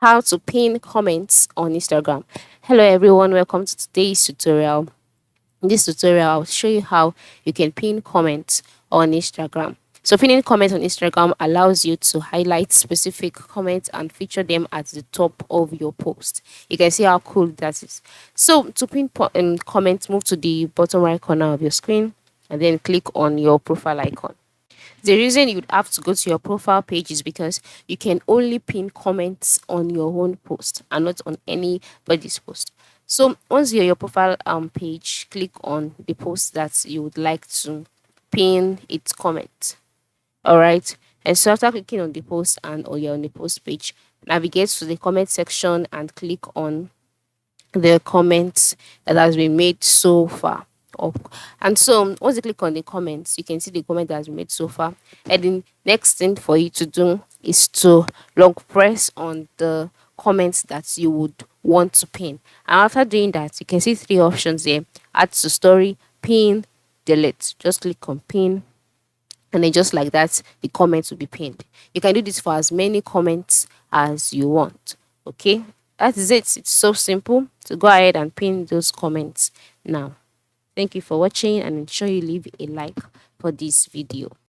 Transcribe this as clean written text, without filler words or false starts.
How to pin comments on Instagram. Hello everyone, welcome to today's tutorial. In this tutorial, I'll show you how you can pin comments on Instagram. So pinning comments on Instagram allows you to highlight specific comments and feature them at the top of your post. You can see how cool that is. So to pin comments, move to the bottom right corner of your screen and then click on your profile icon. The reason you'd have to go to your profile page is because you can only pin comments on your own post and not on anybody's post. So once you're your profile page, click on the post that you would like to pin its comment. All right. And so after clicking on the post and or you're on the post page, navigate to the comment section and click on the comments that has been made so far up. And so once you click on the comments, you can see the comment that has been made so far. And the next thing for you to do is to long press on the comments that you would want to pin. And after doing that, you can see three options there: add to story, pin, delete. Just click on pin, and then just like that, the comments will be pinned. You can do this for as many comments as you want. Okay, that is it. It's so simple. So go ahead and pin those comments now. Thank you for watching, and ensure you leave a like for this video.